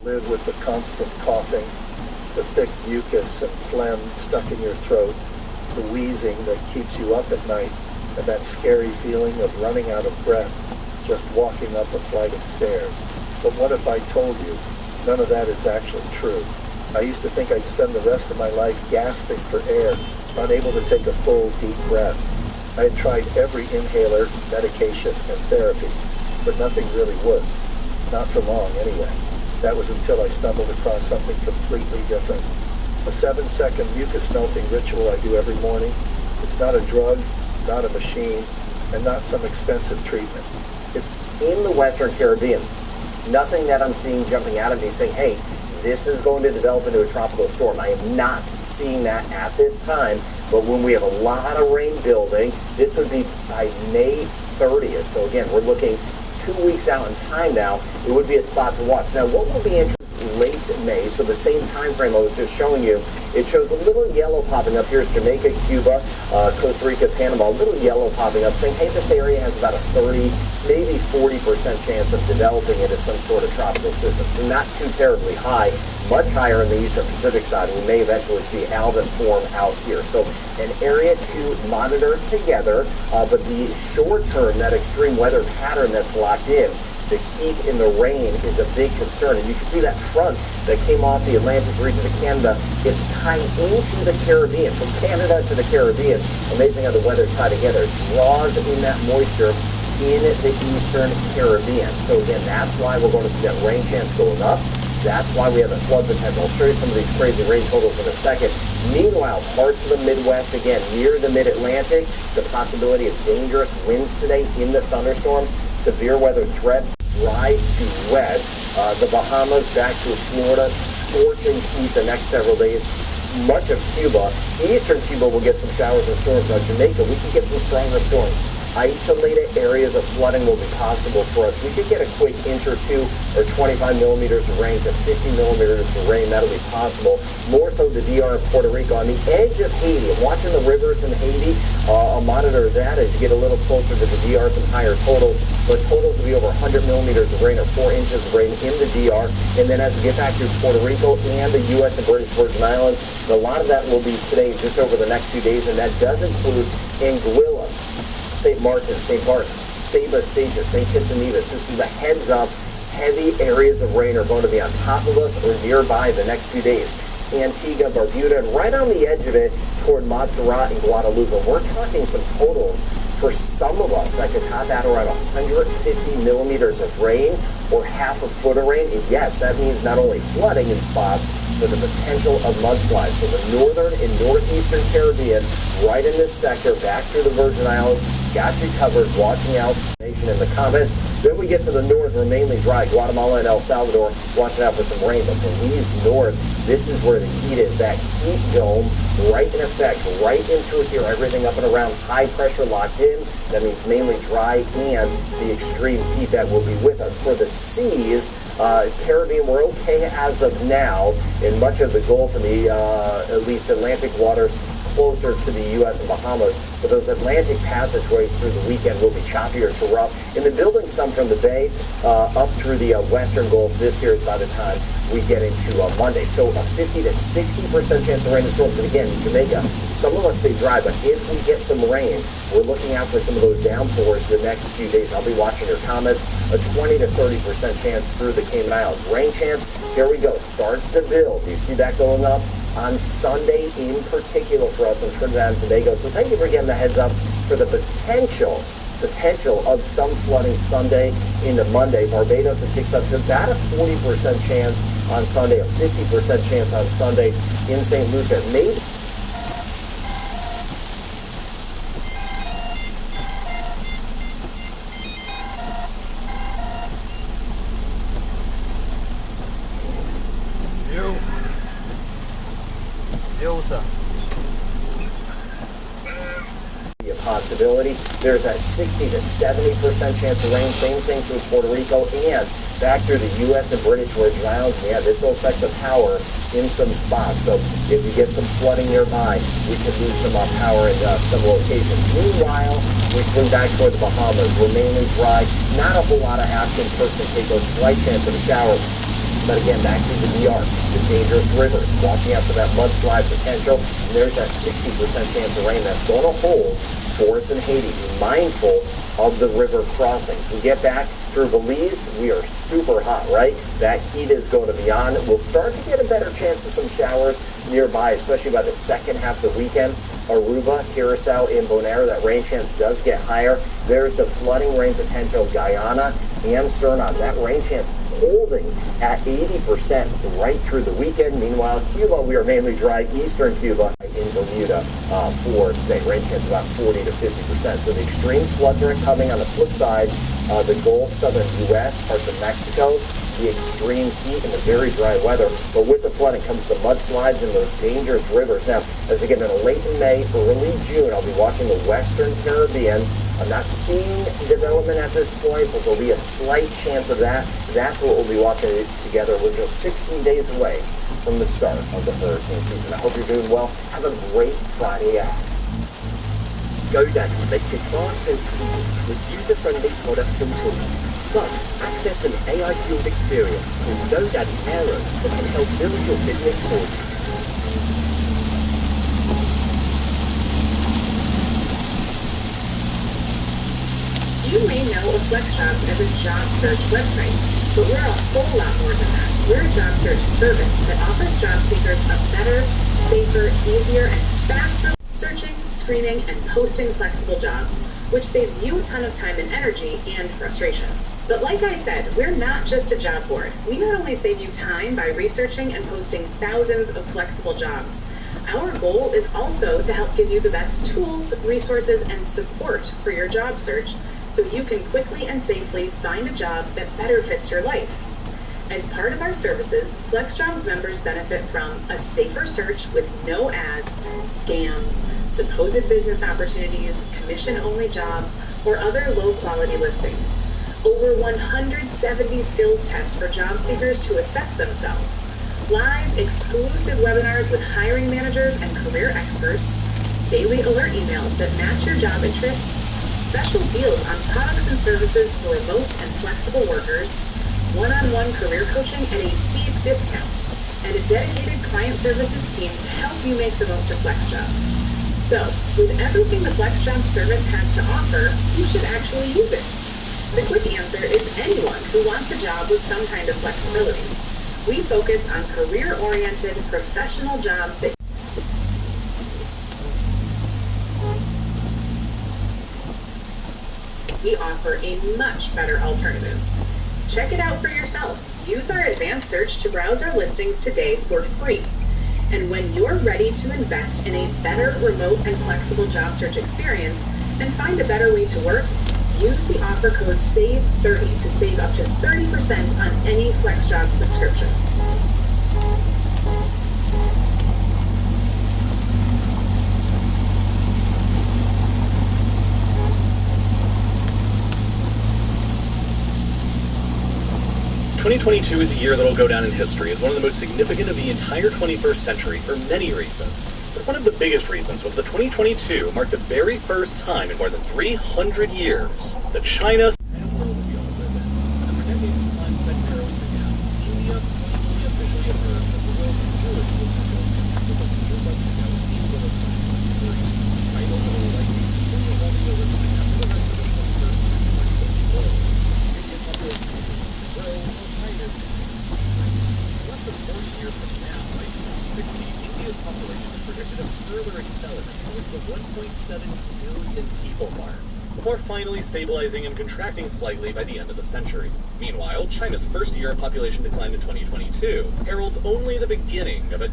Live with the constant coughing, the thick mucus and phlegm stuck in your throat, the wheezing that keeps you up at night, and that scary feeling of running out of breath just walking up a flight of stairs. But what if I told you none of that is actually true? I used to think I'd spend the rest of my life gasping for air, unable to take a full, deep breath. I had tried every inhaler, medication, and therapy, but nothing really worked. Not for long, anyway. That was until I stumbled across something completely different. A 7-second mucus melting ritual I do every morning. It's not a drug, not a machine, and not some expensive treatment. In the Western Caribbean, nothing that I'm seeing jumping out at me saying, hey, this is going to develop into a tropical storm. I am not seeing that at this time, but when we have a lot of rain building, this would be by May 30th. So again, we're looking 2 weeks out in time now. It would be a spot to watch. Now, what will be interesting late May, so the same time frame I was just showing you, it shows a little yellow popping up. Here's Jamaica, Cuba, Costa Rica, Panama, a little yellow popping up saying, hey, this area has about a 30, maybe 40% chance of developing into some sort of tropical system. So not too terribly high, much higher in the eastern Pacific side. We may eventually see Alvin form out here. So an area to monitor together, but the short term, that extreme weather pattern that's locked in, the heat and the rain is a big concern. And you can see that front that came off the Atlantic region of Canada, it's tied into the Caribbean, from Canada to the Caribbean. Amazing how the weather's tied together. It draws in that moisture in the eastern Caribbean. So again, that's why we're going to see that rain chance going up. That's why we have the flood potential. I'll show you some of these crazy rain totals in a second. Meanwhile, parts of the Midwest, again, near the Mid-Atlantic, the possibility of dangerous winds today in the thunderstorms, severe weather threat, dry to wet. The Bahamas back to Florida, scorching heat the next several days. Much of Cuba, eastern Cuba will get some showers and storms. On Jamaica, we could get some stronger storms. Isolated areas of flooding will be possible for us. We could get a quick inch or two or 25 millimeters of rain to 50 millimeters of rain. That'll be possible. More so the DR of Puerto Rico. On the edge of Haiti, I'm watching the rivers in Haiti. I'll monitor that as you get a little closer to the DR, some higher totals. But totals will be over 100 millimeters of rain or 4 inches of rain in the DR. And then as we get back to Puerto Rico and the U.S. and British Virgin Islands, a lot of that will be today, just over the next few days. And that does include Anguilla, St. Martin, St. Bart's, Saba, Statia, St. Kitts and Nevis. This is a heads up. Heavy areas of rain are going to be on top of us or nearby the next few days. Antigua, Barbuda, and right on the edge of it toward Montserrat and Guadalupe. We're talking some totals for some of us that could top out around 150 millimeters of rain or half a foot of rain. And yes, that means not only flooding in spots, but the potential of mudslides. So the northern and northeastern Caribbean, right in this sector, back through the Virgin Islands, got you covered. Watching out nation in the comments. Then we get to the north, we're mainly dry. Guatemala and El Salvador, watching out for some rain. But Belize north, this is where the heat is. That heat dome right in effect, right in through here, everything up and around, high pressure locked in. That means mainly dry and the extreme heat that will be with us. For the seas, Caribbean, we're okay as of now in much of the Gulf and the at least Atlantic waters closer to the U.S. and Bahamas, but those Atlantic passageways through the weekend will be choppier to rough. And then building some from the Bay up through the Western Gulf this year is by the time we get into Monday. So a 50 to 60% chance of rain and storms. And again, in Jamaica, some of us stay dry, but if we get some rain, we're looking out for some of those downpours the next few days. I'll be watching your comments. A 20 to 30% chance through the Cayman Islands. Rain chance, here we go, starts to build. You see that going up on Sunday in particular for us in Trinidad and Tobago. So thank you for getting the heads up for the potential of some flooding Sunday into Monday. Barbados, it takes up to about a 40% chance on Sunday, a 50% chance on Sunday in St. Lucia. Maybe a possibility. There's that 60 to 70% chance of rain. Same thing through Puerto Rico and back through the U.S. and British Virgin Islands. Yeah, this will affect the power in some spots. So if you get some flooding nearby, we could lose some power in some locations. Meanwhile, we swing back toward the Bahamas. We're mainly dry. Not a whole lot of action. Turks and Caicos, slight chance of a shower. But again, back to the DR, the dangerous rivers, watching out for that mudslide potential, and there's that 60% chance of rain that's going to hold for us in Haiti. Be mindful of the river crossings. We get back through Belize, we are super hot, right? That heat is going to be on. We'll start to get a better chance of some showers nearby, especially by the second half of the weekend. Aruba, Curacao, and Bonaire, that rain chance does get higher. There's the flooding rain potential, Guyana and Suriname. That rain chance holding at 80% right through the weekend. Meanwhile, Cuba, we are mainly dry. Eastern Cuba in Bermuda for today. Rain chance about 40 to 50%. So the extreme flood threat coming on the flip side, the Gulf, southern U.S., parts of Mexico, the extreme heat and the very dry weather. But with the flooding comes the mudslides and those dangerous rivers. Now, as we get into late in May, early June, I'll be watching the Western Caribbean. I'm not seeing development at this point, but there'll be a slight chance of that. That's what we'll be watching together. We're just 16 days away from the start of the hurricane season. I hope you're doing well. Have a great Friday ahead. GoDaddy makes it fast and easy with user-friendly products and tools. Plus, access an AI-fueled experience called GoDaddy Aero that can help build your business for you. You may know of FlexJobs as a job search website, but we're a whole lot more than that. We're a job search service that offers job seekers a better, safer, easier, and faster searching, screening, and posting flexible jobs, which saves you a ton of time and energy and frustration. But like I said, we're not just a job board. We not only save you time by researching and posting thousands of flexible jobs, our goal is also to help give you the best tools, resources, and support for your job search so you can quickly and safely find a job that better fits your life. As part of our services, FlexJobs members benefit from a safer search with no ads, scams, supposed business opportunities, commission-only jobs, or other low-quality listings. Over 170 skills tests for job seekers to assess themselves. Live, exclusive webinars with hiring managers and career experts. Daily alert emails that match your job interests. Special deals on products and services for remote and flexible workers. One-on-one career coaching at a deep discount, and a dedicated client services team to help you make the most of FlexJobs. So, with everything the FlexJobs service has to offer, you should actually use it. The quick answer is anyone who wants a job with some kind of flexibility. We focus on career-oriented, professional jobs that we offer a much better alternative. Check it out for yourself. Use our advanced search to browse our listings today for free. And when you're ready to invest in a better remote and flexible job search experience and find a better way to work, use the offer code SAVE30 to save up to 30% on any FlexJobs subscription. "2022 is a year that'll go down in history as one of the most significant of the entire 21st century for many reasons. But one of the biggest reasons was that 2022 marked the very first time in more than 300 years that China and a world that we all live in. And for decades, the time spent narrowing the gap. India finally officially emerged as the world's newest populous country as of 2 months ago, April of 2023. China will likely continue holding over time after the rest of the 21st century will be world. Indian population continues to grow, while China's continues to shrink. Less than 40 years from now, by 2060, India's population is predicted to further accelerate towards the 1.7 billion people mark, before finally stabilizing and contracting slightly by the end of the century. Meanwhile, China's first year of population decline in 2022 heralds only the beginning of a